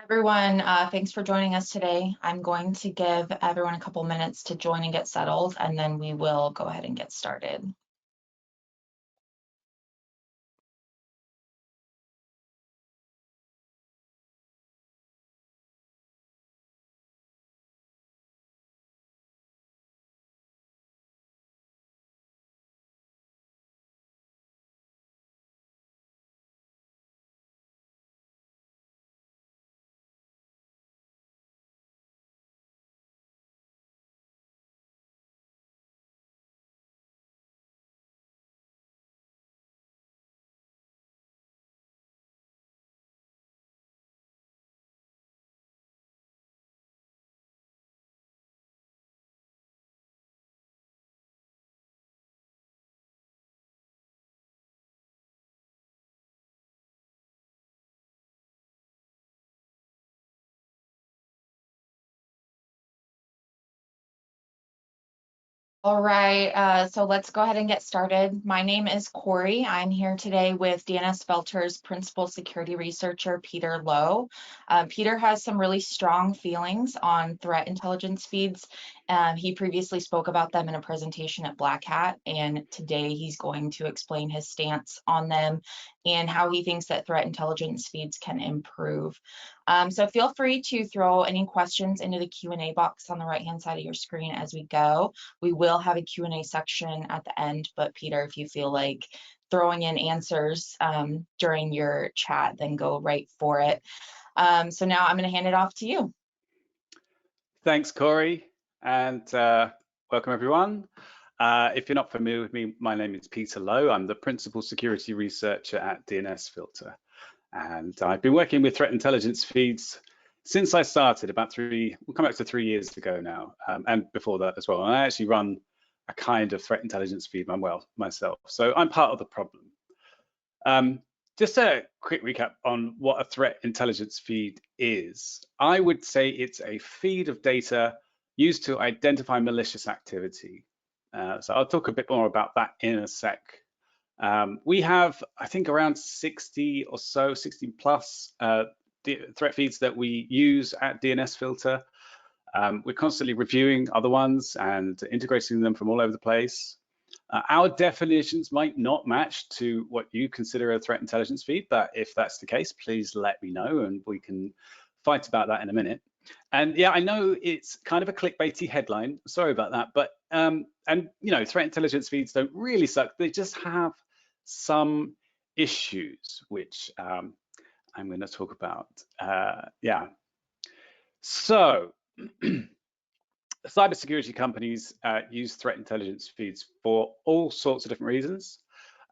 Everyone, thanks for joining us today. I'm going to give everyone a couple minutes to join and get settled, and then we will go ahead and get started. All right, so let's go ahead and get started. My name is Corey. I'm here today with DNSFilter's principal security researcher, Peter Lowe. Peter has some really strong feelings on threat intelligence feeds. He previously spoke about them in a presentation at Black Hat, and today he's going to explain his stance on them and how he thinks that threat intelligence feeds can improve. So feel free to throw any questions into the Q&A box on the right-hand side of your screen as we go. We will have a Q&A section at the end, but Peter, if you feel like throwing in answers during your chat, then go right for it. So now I'm going to hand it off to you. Thanks, Corey, and welcome everyone. If you're not familiar with me, my name is Peter Lowe. I'm the principal security researcher at DNSFilter, and I've been working with threat intelligence feeds since I started we'll come back to 3 years ago now, and before that as well. And I actually run a kind of threat intelligence feed myself, so I'm part of the problem. Just a quick recap on what a threat intelligence feed is. I would say it's a feed of data used to identify malicious activity. So I'll talk a bit more about that in a sec. We have, I think, around 60 or so, 60 plus threat feeds that we use at DNSFilter. We're constantly reviewing other ones and integrating them from all over the place. Our definitions might not match to what you consider a threat intelligence feed, but if that's the case, please let me know and we can fight about that in a minute. And yeah, I know it's kind of a clickbaity headline, sorry about that, but and you know, threat intelligence feeds don't really suck, they just have some issues, which I'm going to talk about. Yeah, so cybersecurity companies use threat intelligence feeds for all sorts of different reasons.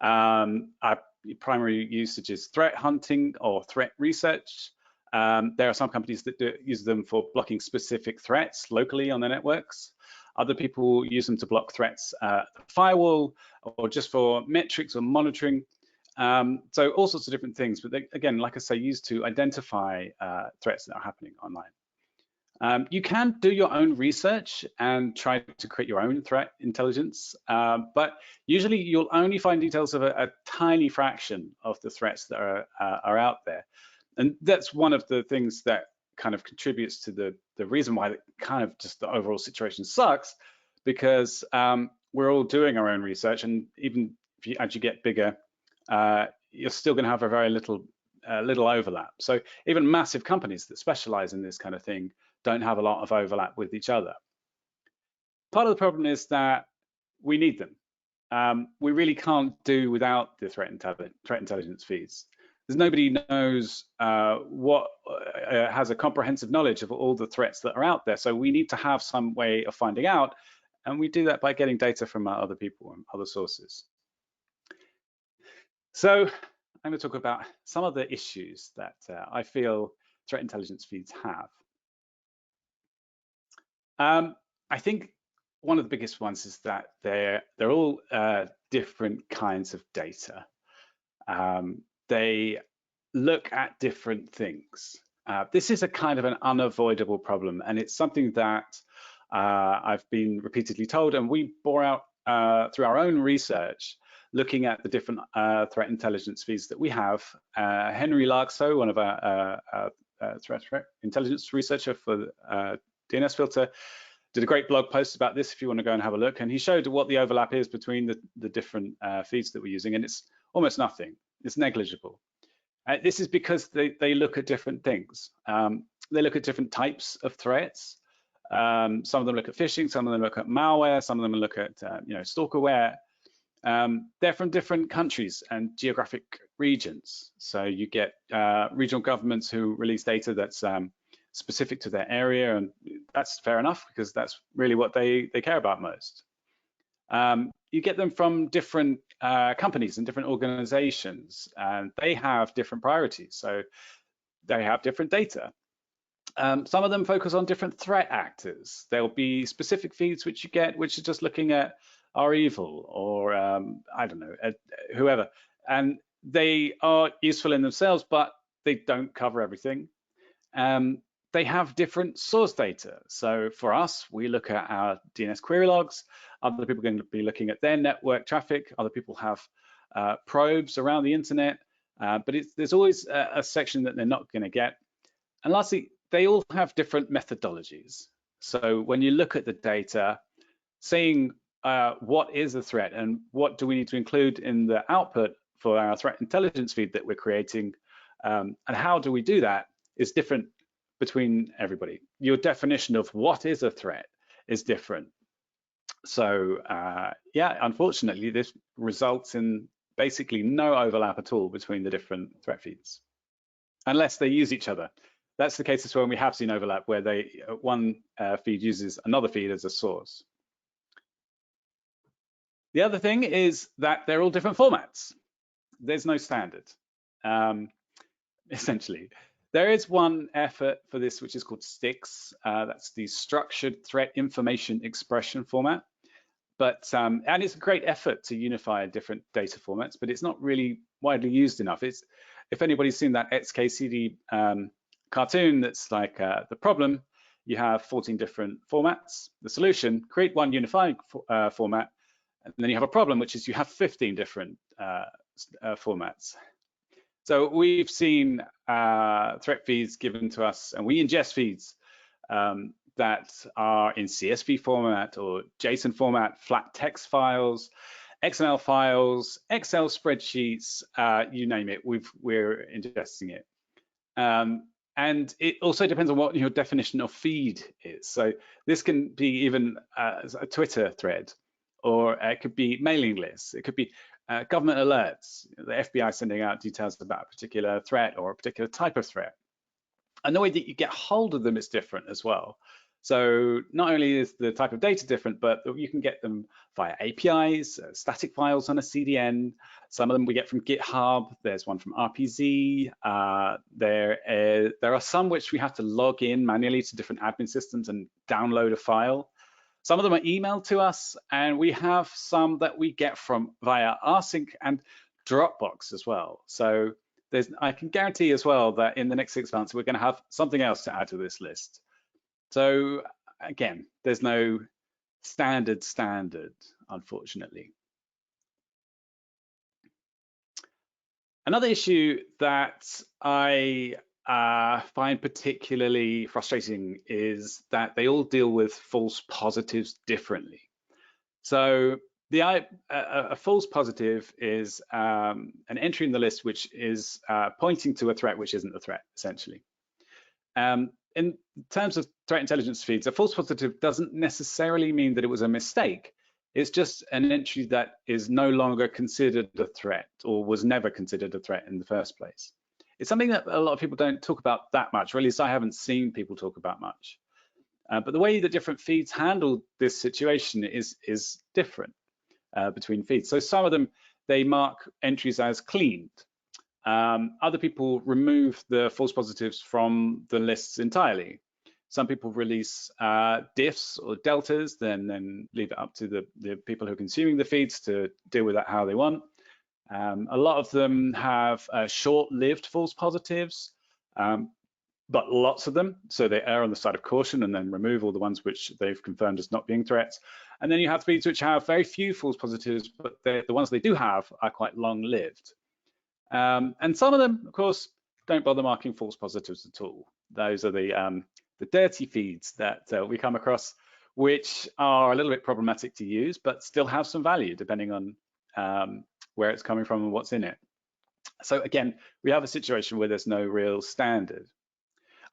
Our primary usage is threat hunting or threat research. There are some companies that use them for blocking specific threats locally on their networks. Other people use them to block threats at the firewall or just for metrics or monitoring. So all sorts of different things, but they, again, like I say, used to identify threats that are happening online. You can do your own research and try to create your own threat intelligence, but usually you'll only find details of a tiny fraction of the threats that are out there. And that's one of the things that kind of contributes to the reason why kind of just the overall situation sucks, because we're all doing our own research, and even if as you get bigger, you're still going to have a very little overlap. So even massive companies that specialize in this kind of thing don't have a lot of overlap with each other. Part of the problem is that we need them. We really can't do without the threat intelligence feeds. There's nobody knows what has a comprehensive knowledge of all the threats that are out there. So we need to have some way of finding out, and we do that by getting data from other people and other sources. So I'm going to talk about some of the issues that I feel threat intelligence feeds have. I think one of the biggest ones is that they're all different kinds of data. They look at different things. This is a kind of an unavoidable problem, and it's something that I've been repeatedly told, and we bore out through our own research, looking at the different threat intelligence feeds that we have. Henry Larkso, one of our threat intelligence researcher for DNSFilter, did a great blog post about this if you want to go and have a look. And he showed what the overlap is between the different feeds that we're using, and it's almost nothing. It's negligible. This is because they look at different things. They look at different types of threats. Some of them look at phishing, some of them look at malware, some of them look at stalkerware. They're from different countries and geographic regions. So you get regional governments who release data that's specific to their area, and that's fair enough because that's really what they care about most. You get them from different companies and different organizations, and they have different priorities. So they have different data. Some of them focus on different threat actors. There'll be specific feeds which you get, which are just looking at are evil or I don't know, whoever. And they are useful in themselves, but they don't cover everything. They have different source data. So for us, we look at our DNS query logs. Other people are going to be looking at their network traffic. Other people have probes around the internet, but there's always a section that they're not going to get. And lastly, they all have different methodologies. So when you look at the data, saying what is a threat and what do we need to include in the output for our threat intelligence feed that we're creating, and how do we do that is different between everybody. Your definition of what is a threat is different. So yeah, unfortunately, this results in basically no overlap at all between the different threat feeds, unless they use each other. That's the cases when we have seen overlap, where one feed uses another feed as a source. The other thing is that they're all different formats. There's no standard, essentially. There is one effort for this, which is called STIX. That's the Structured Threat Information Expression format. But and it's a great effort to unify different data formats, but it's not really widely used enough. If anybody's seen that XKCD cartoon, that's like the problem, you have 14 different formats. The solution, create one unified format, and then you have a problem, which is you have 15 different formats. So we've seen threat feeds given to us, and we ingest feeds that are in CSV format or JSON format, flat text files, XML files, Excel spreadsheets, you name it, we're ingesting it. And it also depends on what your definition of feed is. So this can be even a Twitter thread, or it could be mailing lists. It could be government alerts, the FBI sending out details about a particular threat or a particular type of threat. And the way that you get hold of them is different as well. So not only is the type of data different, but you can get them via APIs, static files on a CDN. Some of them we get from GitHub. There's one from RPZ. There are some which we have to log in manually to different admin systems and download a file. Some of them are emailed to us, and we have some that we get from via rsync and Dropbox as well. So I can guarantee as well that in the next 6 months, we're going to have something else to add to this list. So again, there's no standard, unfortunately. Another issue that I find particularly frustrating is that they all deal with false positives differently. So a false positive is an entry in the list which is pointing to a threat which isn't a threat, essentially. In terms of threat intelligence feeds, a false positive doesn't necessarily mean that it was a mistake. It's just an entry that is no longer considered a threat or was never considered a threat in the first place. It's something that a lot of people don't talk about that much, or at least I haven't seen people talk about much. But the way that different feeds handle this situation is different between feeds. So some of them, they mark entries as cleaned. Other people remove the false positives from the lists entirely. Some people release diffs or deltas, then leave it up to the people who are consuming the feeds to deal with that how they want. A lot of them have short-lived false positives, but lots of them, so they err on the side of caution and then remove all the ones which they've confirmed as not being threats. And then you have feeds which have very few false positives, but the ones they do have are quite long-lived. And some of them, of course, don't bother marking false positives at all. Those are the dirty feeds that we come across, which are a little bit problematic to use, but still have some value depending on where it's coming from and what's in it. So again, we have a situation where there's no real standard.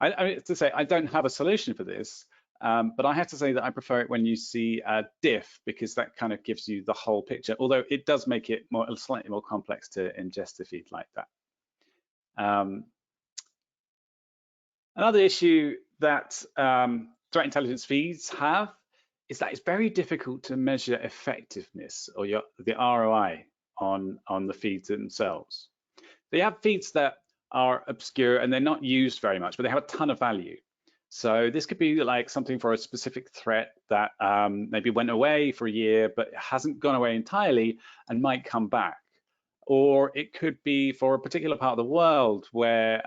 I mean, to say, I don't have a solution for this, but I have to say that I prefer it when you see a diff, because that kind of gives you the whole picture, although it does make it slightly more complex to ingest a feed like that. Another issue that threat intelligence feeds have is that it's very difficult to measure effectiveness or the ROI on the feeds themselves. They have feeds that are obscure and they're not used very much, but they have a ton of value. So this could be like something for a specific threat that maybe went away for a year, but hasn't gone away entirely and might come back. Or it could be for a particular part of the world where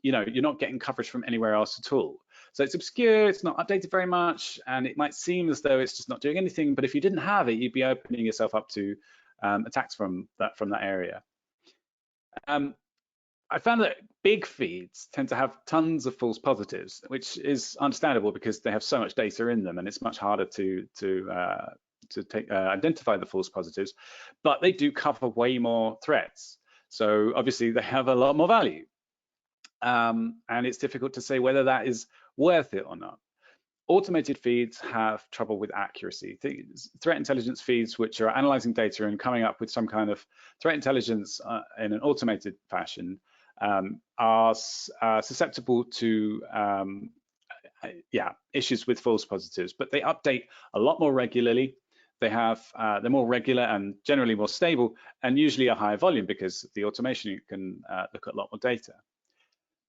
you're not getting coverage from anywhere else at all. So it's obscure, it's not updated very much, and it might seem as though it's just not doing anything. But if you didn't have it, you'd be opening yourself up to attacks from that area. I found that big feeds tend to have tons of false positives, which is understandable because they have so much data in them, and it's much harder to identify the false positives. But they do cover way more threats, so obviously they have a lot more value, and it's difficult to say whether that is worth it or not. Automated feeds have trouble with accuracy. Threat intelligence feeds, which are analyzing data and coming up with some kind of threat intelligence in an automated fashion, are susceptible to issues with false positives, but they update a lot more regularly. They're more regular and generally more stable, and usually a higher volume because the automation can look at a lot more data.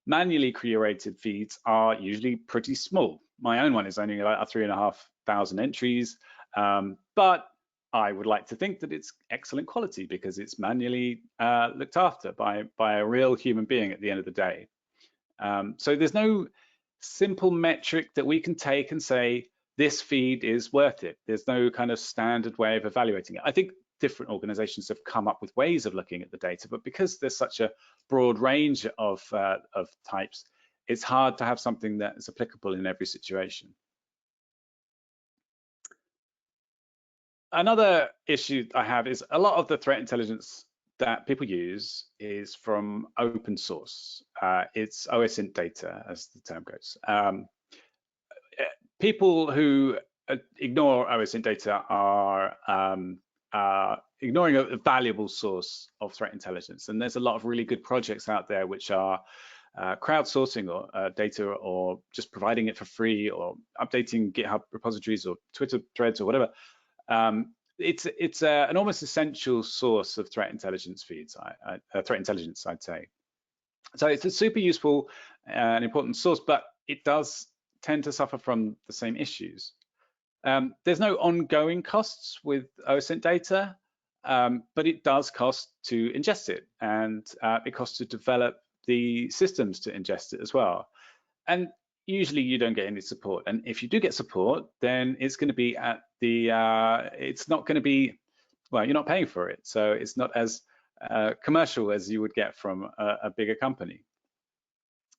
Manually curated feeds are usually pretty small. My own one is only about 3,500 entries, but I would like to think that it's excellent quality because it's manually looked after by a real human being at the end of the day. So there's no simple metric that we can take and say this feed is worth it. There's no kind of standard way of evaluating it. I think different organizations have come up with ways of looking at the data, but because there's such a broad range of types, it's hard to have something that is applicable in every situation. Another issue I have is a lot of the threat intelligence that people use is from open source. It's OSINT data, as the term goes. People who ignore OSINT data are ignoring a valuable source of threat intelligence. And there's a lot of really good projects out there which are crowdsourcing or data, or just providing it for free, or updating GitHub repositories or Twitter threads or whatever. It's an almost essential source of threat intelligence feeds, threat intelligence, I'd say. So it's a super useful and important source, but it does tend to suffer from the same issues. There's no ongoing costs with OSINT data, but it does cost to ingest it, and it costs to develop the systems to ingest it as well. And usually you don't get any support. And if you do get support, then it's going to be at the, it's not going to be, well, you're not paying for it. So it's not as commercial as you would get from a bigger company.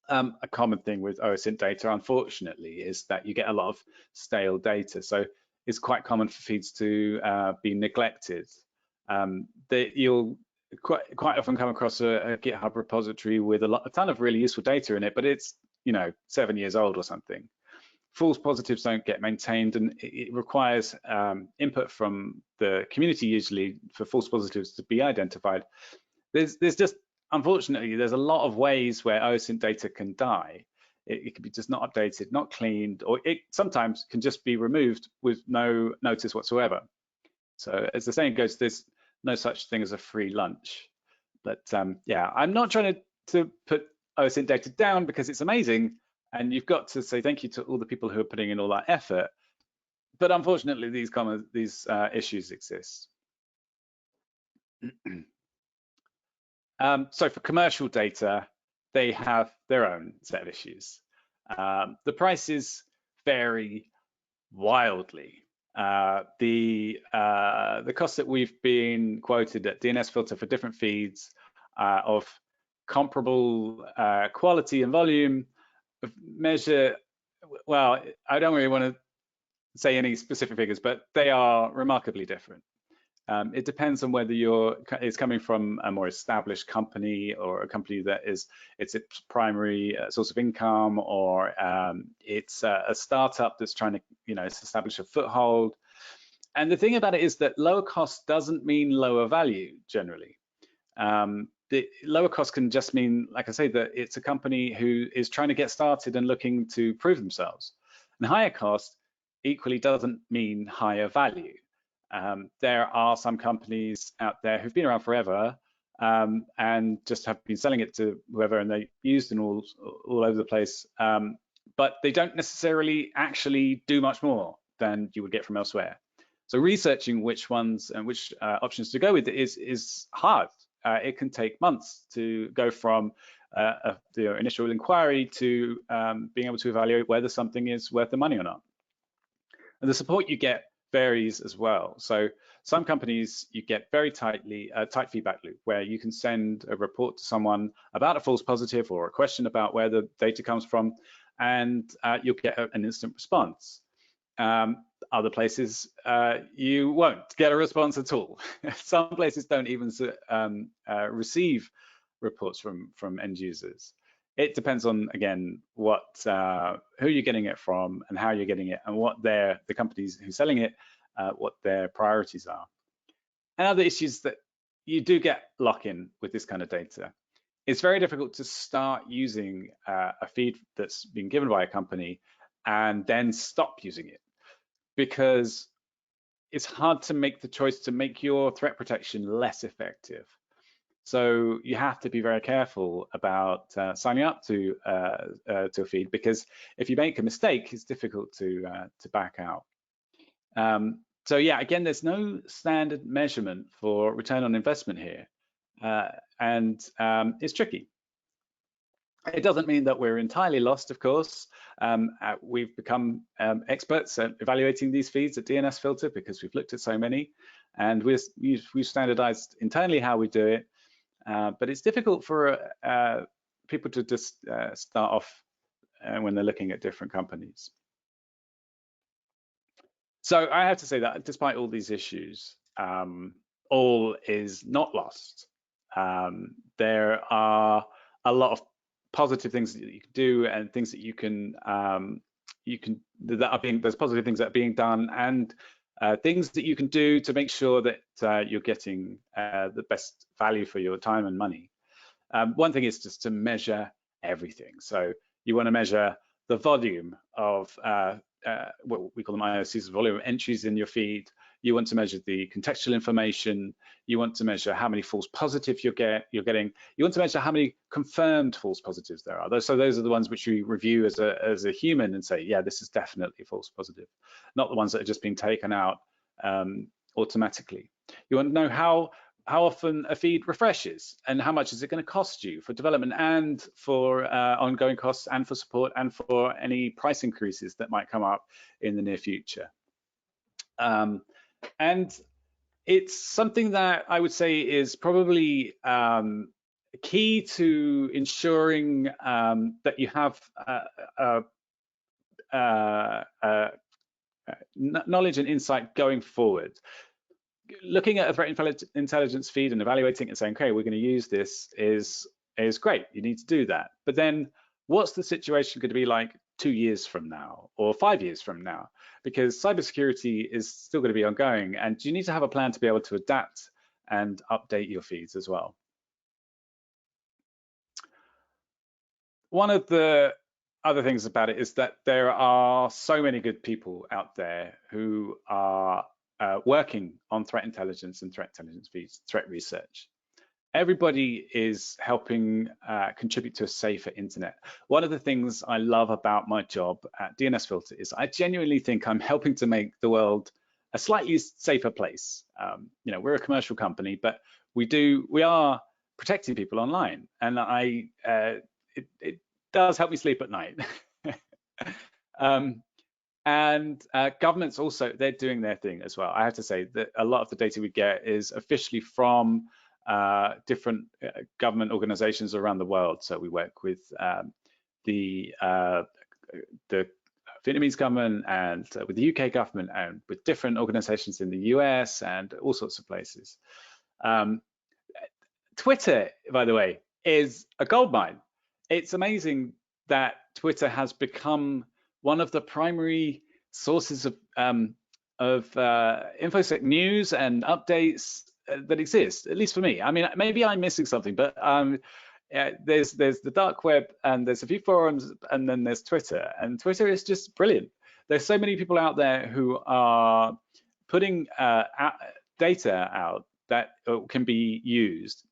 A common thing with OSINT data, unfortunately, is that you get a lot of stale data. So it's quite common for feeds to be neglected. You'll quite often come across a GitHub repository with a ton of really useful data in it, but it's 7 years old or something. False positives don't get maintained, and it requires input from the community usually for false positives to be identified. There's just, unfortunately, there's a lot of ways where OSINT data can die. It can be just not updated, not cleaned, or it sometimes can just be removed with no notice whatsoever. So as the saying goes, there's no such thing as a free lunch. But yeah, I'm not trying to put OSINT data down because it's amazing, and you've got to say thank you to all the people who are putting in all that effort. But unfortunately, these issues exist. So for commercial data, they have their own set of issues. The prices vary wildly. The cost that we've been quoted at DNSFilter for different feeds of comparable quality and volume measure, well, I don't really want to say any specific figures, but they are remarkably different. It depends on whether it's coming from a more established company or a company that it's its primary source of income, or it's a startup that's trying to establish a foothold. And the thing about it is that lower cost doesn't mean lower value generally. The lower cost can just mean, like I say, that it's a company who is trying to get started and looking to prove themselves. And higher cost equally doesn't mean higher value. There are some companies out there who've been around forever and just have been selling it to whoever, and they're used in all over the place, but they don't necessarily actually do much more than you would get from elsewhere. So researching which ones and which options to go with is hard. It can take months to go from the initial inquiry to being able to evaluate whether something is worth the money or not. And the support you get varies as well. So some companies, you get very tight feedback loop where you can send a report to someone about a false positive or a question about where the data comes from, and you'll get an instant response. Other places, you won't get a response at all. Some places don't even receive reports from end users. It depends on, again, who you're getting it from and how you're getting it, and what the companies who are selling it, what their priorities are. And other issues that you do get lock-in with this kind of data. It's very difficult to start using a feed that's been given by a company and then stop using it, because it's hard to make the choice to make your threat protection less effective. So you have to be very careful about signing up to a feed, because if you make a mistake, it's difficult to back out. So yeah, again, there's no standard measurement for return on investment here, and it's tricky. It doesn't mean that we're entirely lost, of course. We've become experts at evaluating these feeds at DNSFilter because we've looked at so many, and we've standardized internally how we do it. But it's difficult for people to just start off when they're looking at different companies. So I have to say that despite all these issues, all is not lost. There are a lot of positive things that you can do, and things that there's positive things that are being done, and things that you can do to make sure that you're getting the best value for your time and money. One thing is just to measure everything. So you want to measure the volume of what we call them IOCs, volume of entries in your feed. You want to measure the contextual information. You want to measure how many false positives you're getting. You want to measure how many confirmed false positives there are. So those are the ones which you review as a human and say, yeah, this is definitely false positive, not the ones that are just being taken out automatically. You want to know how often a feed refreshes, and how much is it going to cost you for development and for ongoing costs and for support and for any price increases that might come up in the near future. And it's something that I would say is probably key to ensuring that you have knowledge and insight going forward. Looking at a threat intelligence feed and evaluating it and saying, okay, we're going to use this is great. You need to do that. But then what's the situation going to be like 2 years from now or 5 years from now? Because cybersecurity is still going to be ongoing, and you need to have a plan to be able to adapt and update your feeds as well. One of the other things about it is that there are so many good people out there who are working on threat intelligence and threat intelligence feeds, threat research. Everybody is helping contribute to a safer internet. One of the things I love about my job at DNSFilter is I genuinely think I'm helping to make the world a slightly safer place. We're a commercial company, but we are protecting people online, and it does help me sleep at night. And governments also, they're doing their thing as well. I have to say that a lot of the data we get is officially from different government organizations around the world. So we work with the Vietnamese government and with the UK government and with different organizations in the US and all sorts of places. Twitter, by the way, is a goldmine. It's amazing that Twitter has become one of the primary sources of infosec news and updates that exist, at least for me. I mean, maybe I'm missing something, but there's the dark web and there's a few forums and then there's Twitter, and Twitter is just brilliant. There's so many people out there who are putting data out that can be used,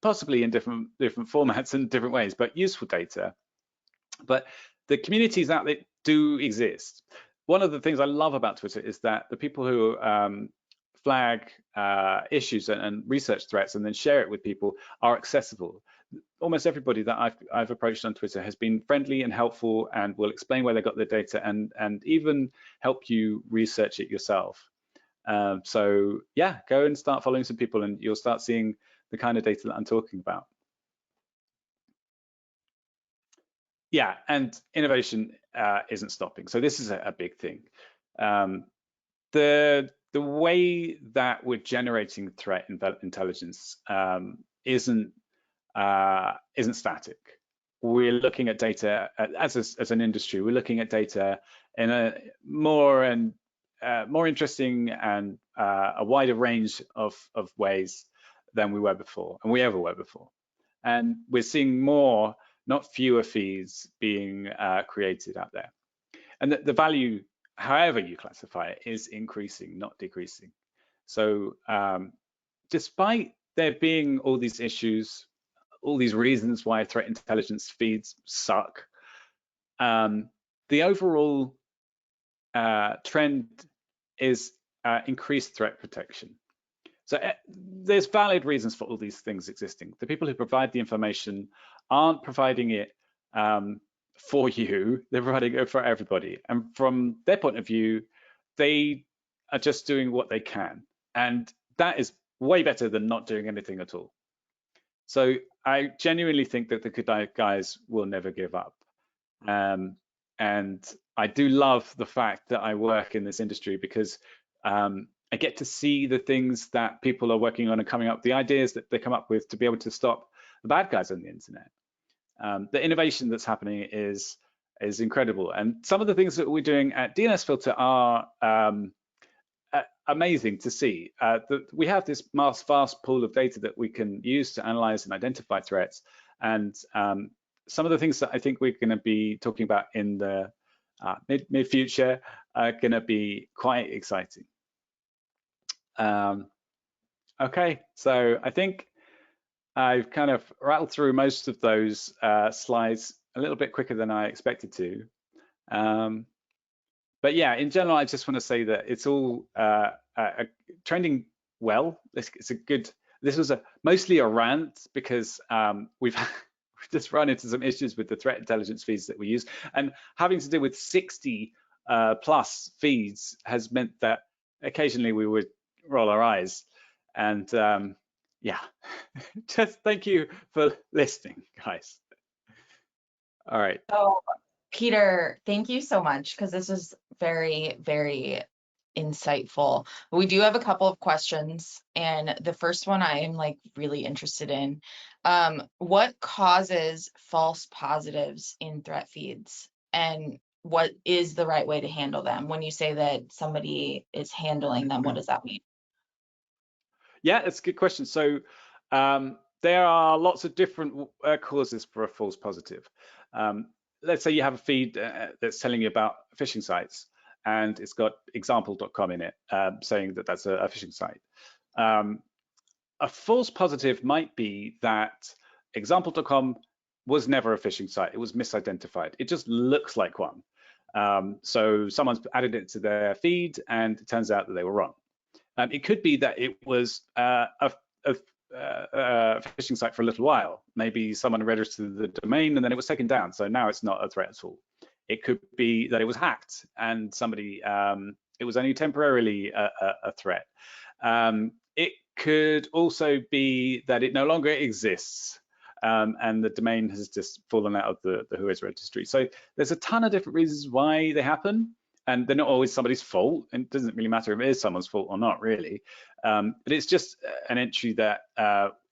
possibly in different formats and different ways, but useful data. But the communities out there do exist. One of the things I love about Twitter is that the people who flag issues and research threats and then share it with people are accessible. Almost everybody that I've approached on Twitter has been friendly and helpful and will explain where they got their data and even help you research it yourself. So yeah, go and start following some people and you'll start seeing the kind of data that I'm talking about. Yeah, and innovation isn't stopping. So this is a big thing. The way that we're generating threat intelligence isn't static. We're looking at data as an industry. We're looking at data in a more interesting and a wider range of ways than we were before, and we ever were before. And we're seeing more, not fewer feeds being created out there. And the value, however you classify it, is increasing, not decreasing. So despite there being all these issues, all these reasons why threat intelligence feeds suck, the overall trend is increased threat protection. So there's valid reasons for all these things existing. The people who provide the information aren't providing it for you, they're providing it for everybody. And from their point of view, they are just doing what they can. And that is way better than not doing anything at all. So I genuinely think that the good guys will never give up. And I do love the fact that I work in this industry because I get to see the things that people are working on and coming up, the ideas that they come up with to be able to stop the bad guys on the internet. The innovation that's happening is incredible. And some of the things that we're doing at DNSFilter are amazing to see. We have this vast pool of data that we can use to analyze and identify threats. And some of the things that I think we're going to be talking about in the mid future are going to be quite exciting. Okay, so I think I've kind of rattled through most of those slides a little bit quicker than I expected to. But yeah, in general, I just want to say that it's all trending well. It's a good. This was mostly a rant because we've just run into some issues with the threat intelligence feeds that we use, and having to deal with 60 plus feeds has meant that occasionally we would roll our eyes. And yeah, just thank you for listening, guys. All right. So, Peter, thank you so much because this is very, very insightful. We do have a couple of questions, and the first one I am like really interested in. What causes false positives in threat feeds, and what is the right way to handle them? When you say that somebody is handling them, what does that mean? Yeah, it's a good question. So there are lots of different causes for a false positive. Let's say you have a feed that's telling you about phishing sites, and it's got example.com in it, saying that that's a phishing site. A false positive might be that example.com was never a phishing site. It was misidentified. It just looks like one. So someone's added it to their feed, and it turns out that they were wrong. It could be that it was a phishing site for a little while. Maybe someone registered the domain and then it was taken down, so now it's not a threat at all. It could be that it was hacked and somebody, it was only temporarily a threat. It could also be that it no longer exists, and the domain has just fallen out of the Whois registry. So there's a ton of different reasons why they happen, and they're not always somebody's fault. And it doesn't really matter if it is someone's fault or not, really. But it's just an entry that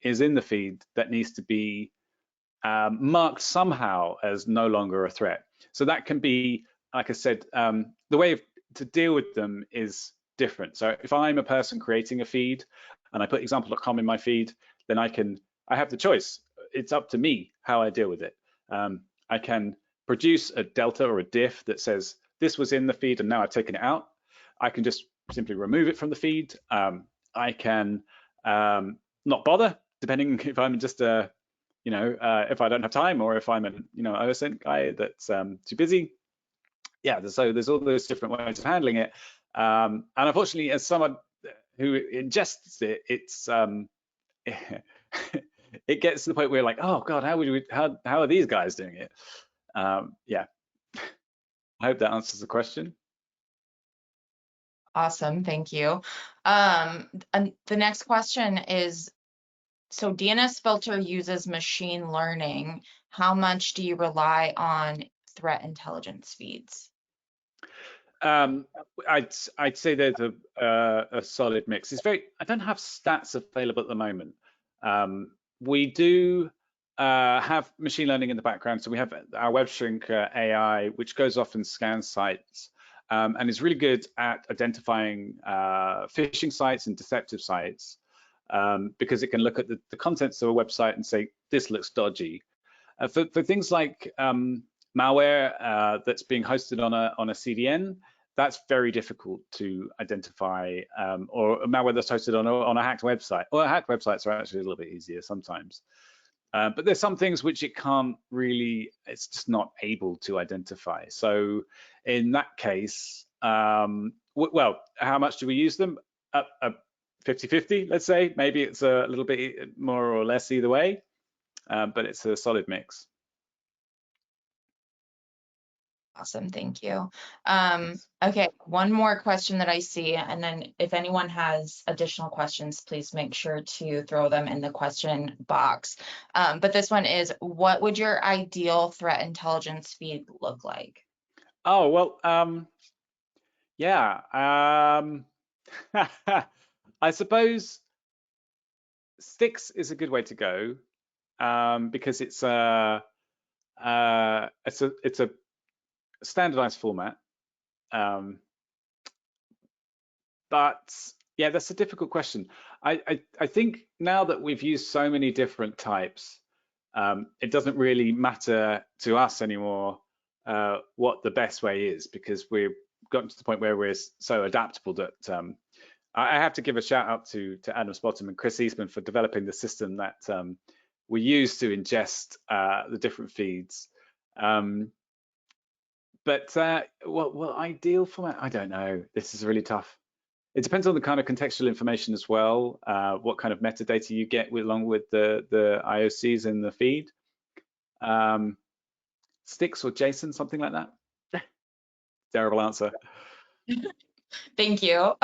is in the feed that needs to be marked somehow as no longer a threat. So that can be, like I said, the way to deal with them is different. So if I'm a person creating a feed and I put example.com in my feed, then I have the choice. It's up to me how I deal with it. I can produce a delta or a diff that says this was in the feed and now I've taken it out. I can just simply remove it from the feed. I can not bother, depending if I'm just a, if I don't have time, or if I'm an, OSINT guy that's too busy. Yeah, so there's all those different ways of handling it. And unfortunately, as someone who ingests it, it's it gets to the point where you're like, oh God, how are these guys doing it? Yeah, I hope that answers the question. Awesome, thank you. And the next question is, so DNSFilter uses machine learning. How much do you rely on threat intelligence feeds? I'd say there's a solid mix. I don't have stats available at the moment. We do have machine learning in the background. So we have our WebShrink AI, which goes off and scans sites, and is really good at identifying phishing sites and deceptive sites, because it can look at the contents of a website and say, this looks dodgy. For things like malware that's being hosted on a CDN, that's very difficult to identify, or malware that's hosted on a hacked website. Well, hacked websites are actually a little bit easier sometimes. But there's some things which it can't really, it's just not able to identify. So in that case, well, how much do we use them? 50-50, let's say. Maybe it's a little bit more or less either way, but it's a solid mix. Awesome, thank you. Okay, one more question that I see, and then if anyone has additional questions, please make sure to throw them in the question box. But this one is, what would your ideal threat intelligence feed look like? Oh, well, yeah. I suppose Sticks is a good way to go, because it's a standardized format. But yeah, that's a difficult question. I think now that we've used so many different types, it doesn't really matter to us anymore what the best way is, because we've gotten to the point where we're so adaptable that I have to give a shout out to Adam Spottom and Chris Eastman for developing the system that we use to ingest the different feeds. But what ideal format? I don't know. This is really tough. It depends on the kind of contextual information as well, what kind of metadata you get along with the IOCs in the feed. Sticks or JSON, something like that. Terrible answer. Thank you.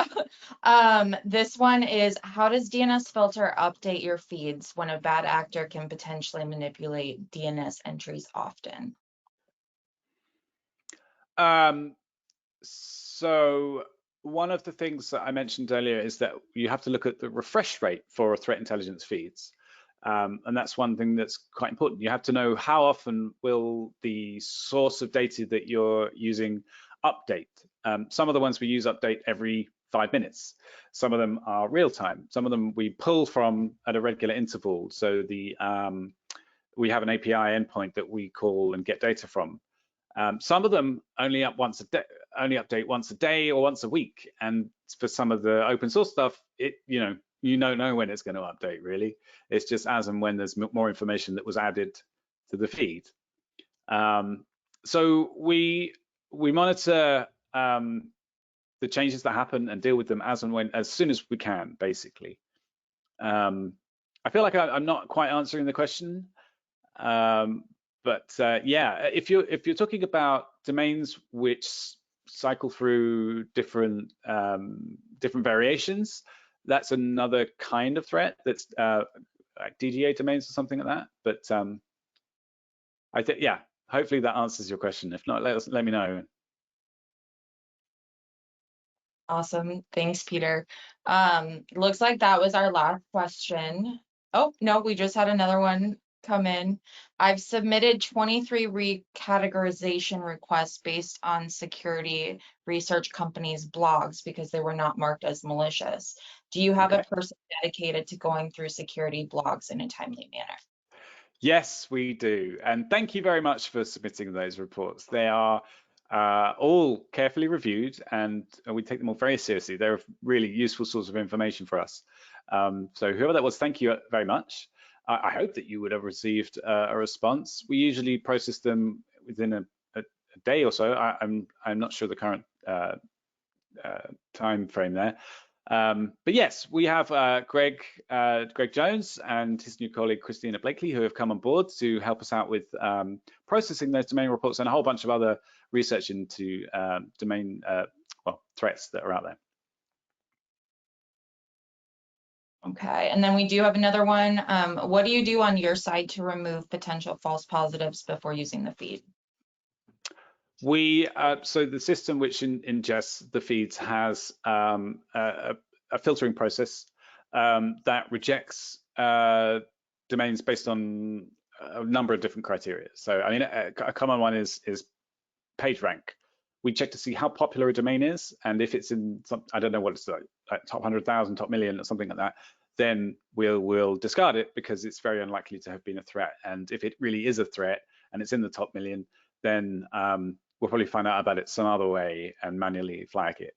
This one is, how does DNSFilter update your feeds when a bad actor can potentially manipulate DNS entries often? So one of the things that I mentioned earlier is that you have to look at the refresh rate for threat intelligence feeds. And that's one thing that's quite important. You have to know how often will the source of data that you're using update. Some of the ones we use update every 5 minutes. Some of them are real time. Some of them we pull from at a regular interval. So we have an API endpoint that we call and get data from. Some of them only update once a day or once a week. And for some of the open source stuff, you don't know when it's going to update, really. It's just as and when there's more information that was added to the feed. So we monitor the changes that happen and deal with them as soon as we can, basically. I feel like I'm not quite answering the question, but yeah, if you're talking about domains which cycle through different variations, That's another kind of threat that's like DGA domains or something like that. But I think, yeah, hopefully that answers your question. If not, let me know. Awesome. Thanks, Peter. Looks like that was our last question. Oh, no, we just had another one come in. I've submitted 23 recategorization requests based on security research companies' blogs because they were not marked as malicious. Do you have a Okay. person dedicated to going through security blogs in a timely manner? Yes, we do. And thank you very much for submitting those reports. They are all carefully reviewed, and we take them all very seriously. They're a really useful source of information for us. So whoever that was, thank you very much. I hope that you would have received a response. We usually process them within a day or so. I'm not sure the current time frame there. But yes, we have Greg Jones and his new colleague Christina Blakely, who have come on board to help us out with processing those domain reports and a whole bunch of other research into domain threats that are out there. Okay, and then we do have another one. What do you do on your side to remove potential false positives before using the feed? We so the system which ingests the feeds has a filtering process that rejects domains based on a number of different criteria. So I mean, a common one is page rank. We check to see how popular a domain is, and if it's in some, I don't know what it's like top 100,000, top million, or something like that, then we'll discard it because it's very unlikely to have been a threat. And if it really is a threat and it's in the top million, then we'll probably find out about it some other way and manually flag it.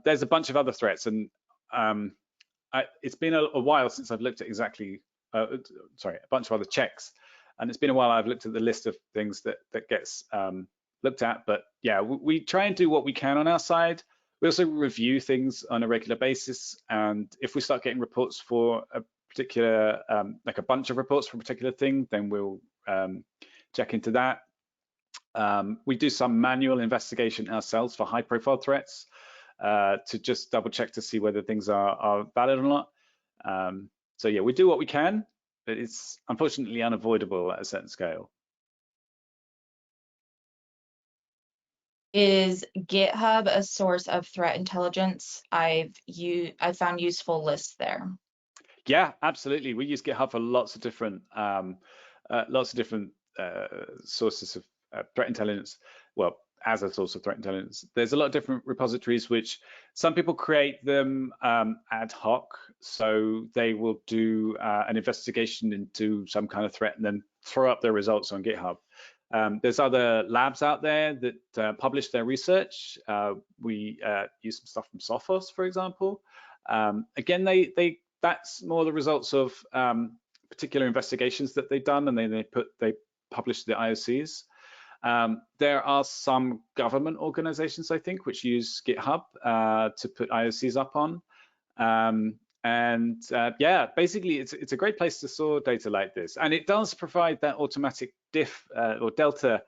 There's a bunch of other threats, and it's been a while since I've looked at exactly, sorry, a bunch of other checks, and it's been a while I've looked at the list of things that gets looked at. But yeah, we try and do what we can on our side. We also review things on a regular basis, and if we start getting reports for a particular, like a bunch of reports for a particular thing, then we'll check into that. We do some manual investigation ourselves for high-profile threats to just double check to see whether things are valid or not. So yeah, we do what we can, but it's unfortunately unavoidable at a certain scale. Is GitHub a source of threat intelligence? I've found useful lists there. Yeah, absolutely. We use GitHub for lots of different sources of threat intelligence. Well, as a source of threat intelligence, there's a lot of different repositories which some people create them ad hoc, so they will do an investigation into some kind of threat and then throw up their results on GitHub. There's other labs out there that publish their research. We use some stuff from Sophos, for example. Again, that's more the results of particular investigations that they've done, and then they publish the IOCs. There are some government organizations, I think, which use GitHub to put IOCs up on. Yeah, basically, it's a great place to store data like this, and it does provide that automatic diff or delta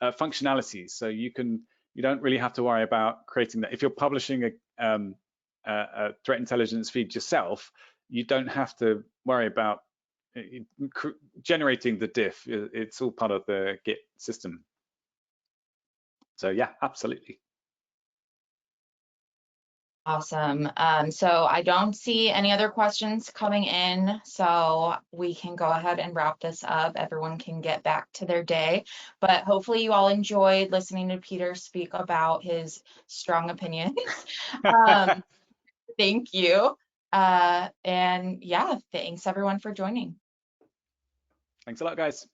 functionality. So you don't really have to worry about creating that. If you're publishing a threat intelligence feed yourself, you don't have to worry about generating the diff. It's all part of the Git system. So yeah, absolutely. Awesome. So I don't see any other questions coming in, so we can go ahead and wrap this up. Everyone can get back to their day, but hopefully you all enjoyed listening to Peter speak about his strong opinions. Thank you. And yeah, thanks everyone for joining. Thanks a lot, guys.